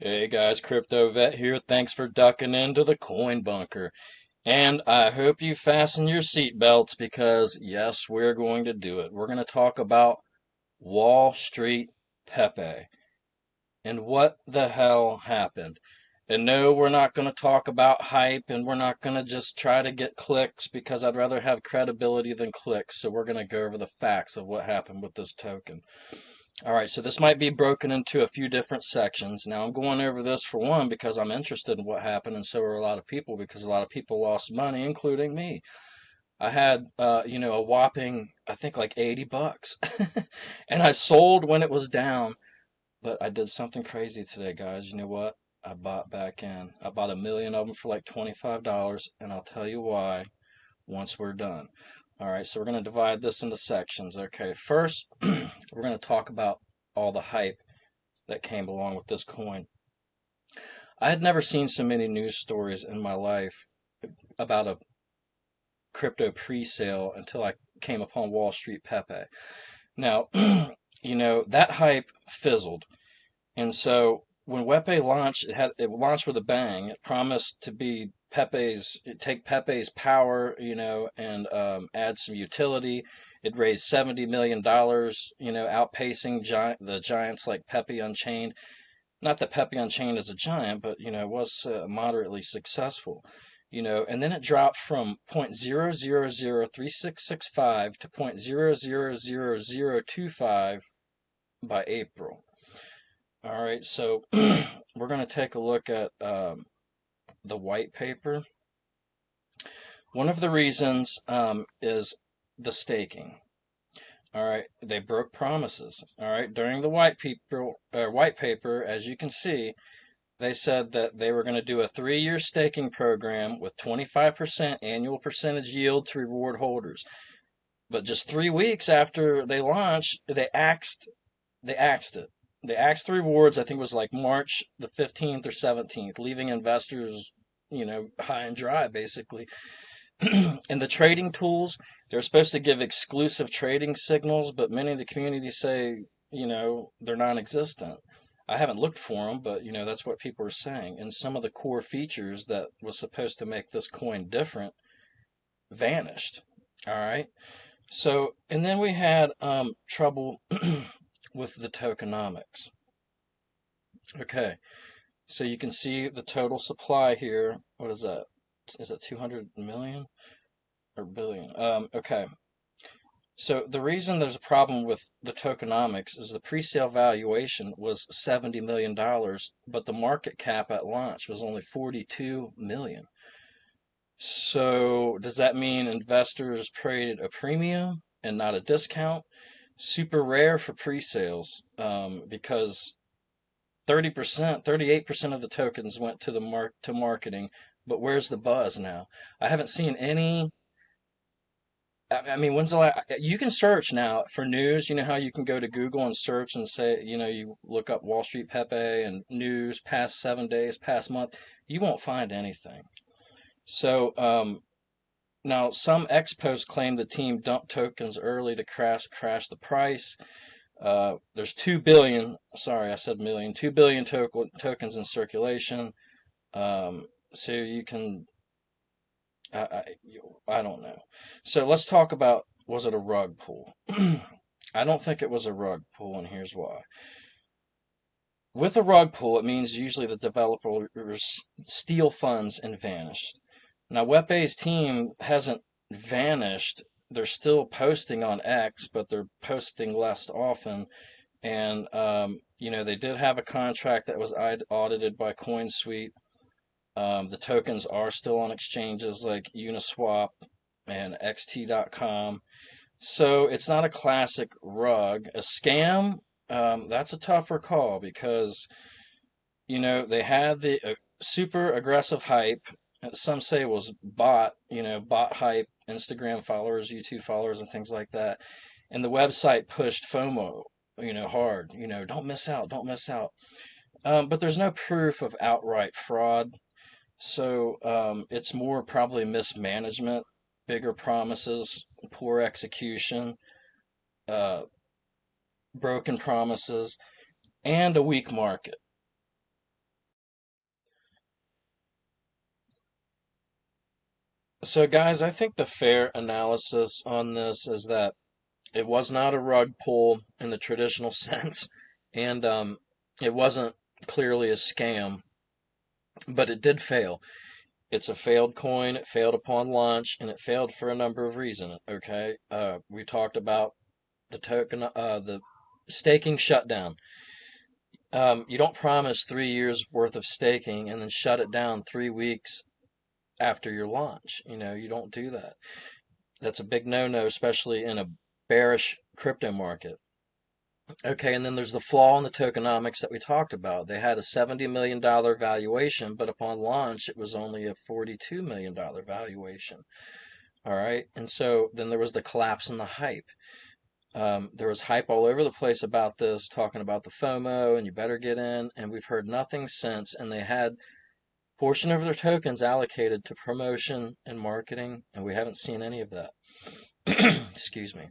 Hey guys, Crypto Vet here. Thanks for ducking into the coin bunker. And I hope you fasten your seatbelts because, yes, we're going to do it. We're going to talk about Wall Street Pepe and what the hell happened. And no, we're not going to talk about hype and we're not going to just try to get clicks because I'd rather have credibility than clicks. So we're going to go over the facts of what happened with this token. All right, so this might be broken into a few different sections. Now, I'm going over this for one because I'm interested in what happened, and so are a lot of people because a lot of people lost money, including me. I had, a whopping, I think like 80 bucks. And I sold when it was down, but I did something crazy today, guys. You know what? I bought back in. I bought a million of them for like $25, and I'll tell you why once we're done. All right, so we're going to divide this into sections. Okay, first, we're going to talk about all the hype that came along with this coin. I had never seen so many news stories in my life about a crypto pre-sale until I came upon Wall Street Pepe. Now, that hype fizzled. And so when Wepe launched, it launched with a bang. It promised to be take Pepe's power, and add some utility. It raised $70 million, outpacing the giants like Pepe Unchained. Not that Pepe Unchained is a giant, but it was moderately successful. And then it dropped from 0.0003665 to 0.0000025 by April. All right, so we're going to take a look at the white paper. One of the reasons is the staking. All right, they broke promises. All right, during the white paper, as you can see, they said that they were going to do a 3-year staking program with 25% annual percentage yield to reward holders. But just 3 weeks after they launched, they axed it. They axed the rewards. I think it was like March the 15th or 17th, leaving investors, high and dry, basically. And the trading tools, they're supposed to give exclusive trading signals, but many of the communities say, they're non-existent. I haven't looked for them, but that's what people are saying. And some of the core features that was supposed to make this coin different vanished. All right. So, and then we had trouble with the tokenomics. Okay. So you can see the total supply here. What is that? Is it 200 million or billion? Okay. So the reason there's a problem with the tokenomics is the pre-sale valuation was $70 million, but the market cap at launch was only 42 million. So does that mean investors paid a premium and not a discount? Super rare for pre-sales, because 30%, 38% of the tokens went to to marketing, but where's the buzz now? I haven't seen any. I mean, when's the last? You can search now for news. You know how you can go to Google and search and say, you look up Wall Street Pepe and news past 7 days, past month. You won't find anything. So now some ex posts claim the team dumped tokens early to crash the price. There's 2 billion. Sorry, I said million. 2 billion tokens in circulation. So you can I, I don't know. So let's talk about, was it a rug pull? I don't think it was a rug pull, and here's why. With a rug pull, it means usually the developers steal funds and vanish. Now, Wepe's team hasn't vanished. They're still posting on X, but they're posting less often. And, they did have a contract that was audited by CoinSuite. The tokens are still on exchanges like Uniswap and XT.com. So it's not a classic rug. A scam, that's a tougher call because, they had the super aggressive hype. Some say it was bot hype, Instagram followers, YouTube followers, and things like that. And the website pushed FOMO, hard, don't miss out, don't miss out. But there's no proof of outright fraud. So it's more probably mismanagement, bigger promises, poor execution, uh, broken promises, and a weak market. So, guys, I think the fair analysis on this is that it was not a rug pull in the traditional sense, and it wasn't clearly a scam, but it did fail. It's a failed coin. It failed upon launch, and it failed for a number of reasons. Okay, we talked about the staking shutdown. You don't promise 3 years worth of staking and then shut it down 3 weeks after your launch. You don't do that. That's a big no-no, especially in a bearish crypto market. Okay, and then there's the flaw in the tokenomics that we talked about. They had a $70 million valuation, but upon launch, it was only a $42 million valuation. All right, and so then there was the collapse in the hype. There was hype all over the place about this, talking about the FOMO and you better get in, and we've heard nothing since. And they had portion of their tokens allocated to promotion and marketing, and we haven't seen any of that. Excuse me.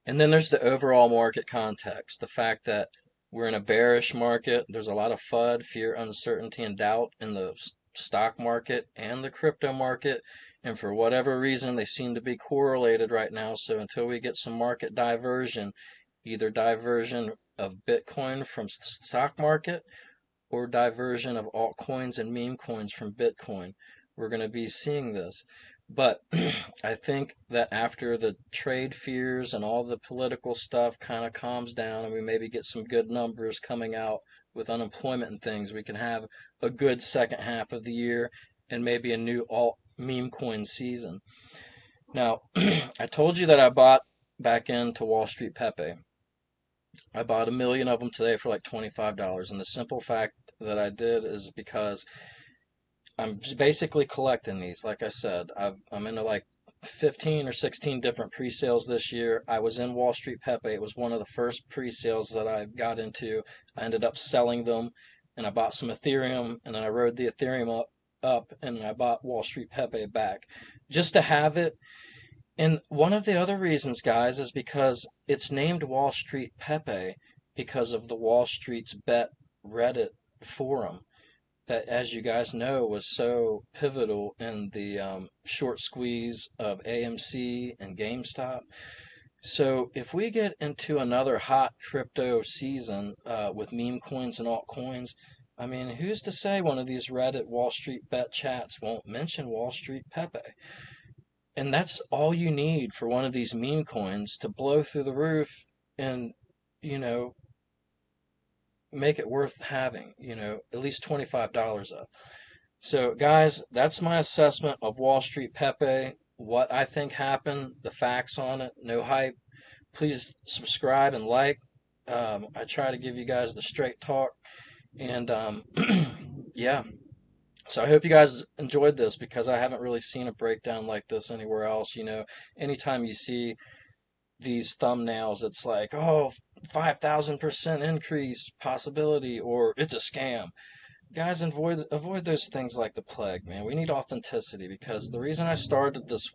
And then there's the overall market context, the fact that we're in a bearish market. There's a lot of FUD, fear, uncertainty, and doubt in the stock market and the crypto market. And for whatever reason, they seem to be correlated right now. So until we get some market diversion, either diversion of Bitcoin from stock market or diversion of altcoins and meme coins from Bitcoin, we're going to be seeing this. But I think that after the trade fears and all the political stuff kind of calms down and we maybe get some good numbers coming out with unemployment and things, we can have a good second half of the year and maybe a new alt meme coin season. Now, I told you that I bought back into Wall Street Pepe. I bought 1 million of them today for like $25. And the simple fact that I did is because I'm basically collecting these. Like I said, I'm into like 15 or 16 different pre-sales this year. I was in Wall Street Pepe. It was one of the first pre-sales that I got into. I ended up selling them, and I bought some Ethereum, and then I rode the Ethereum up, and I bought Wall Street Pepe back just to have it. And one of the other reasons, guys, is because it's named Wall Street Pepe because of the Wall Street's Bet Reddit forum that, as you guys know, was so pivotal in the short squeeze of AMC and GameStop. So if we get into another hot crypto season with meme coins and altcoins, I mean, who's to say one of these Reddit Wall Street bet chats won't mention Wall Street Pepe? And that's all you need for one of these meme coins to blow through the roof and, you know, make it worth having, at least $25 up. So, guys, that's my assessment of Wall Street Pepe, what I think happened, the facts on it, no hype. Please subscribe and like. I try to give you guys the straight talk. And yeah, so I hope you guys enjoyed this because I haven't really seen a breakdown like this anywhere else. Anytime you see these thumbnails, it's like, oh, 5,000% increase possibility, or it's a scam. Guys, avoid those things like the plague, man. We need authenticity because the reason I started this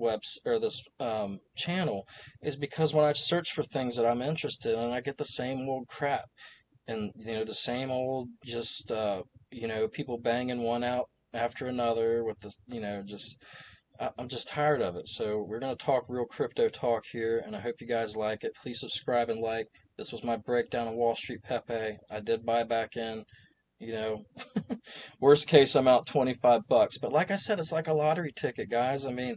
channel is because when I search for things that I'm interested in, I get the same old crap, and the same old just people banging one out after another with the just I'm just tired of it. So we're going to talk real crypto talk here, and I hope you guys like it. Please subscribe and like. This was my breakdown of Wall Street Pepe. I did buy back in. You know, worst case, I'm out $25. But like I said, it's like a lottery ticket, guys. I mean,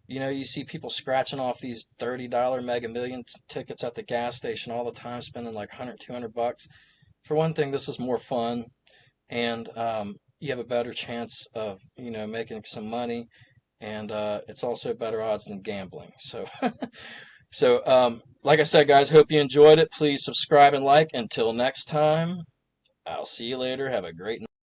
you see people scratching off these $30 Mega Millions tickets at the gas station all the time, spending like 100, $200. For one thing, this is more fun, and you have a better chance of making some money, and it's also better odds than gambling. So like I said, guys, hope you enjoyed it. Please subscribe and like. Until next time, I'll see you later. Have a great night.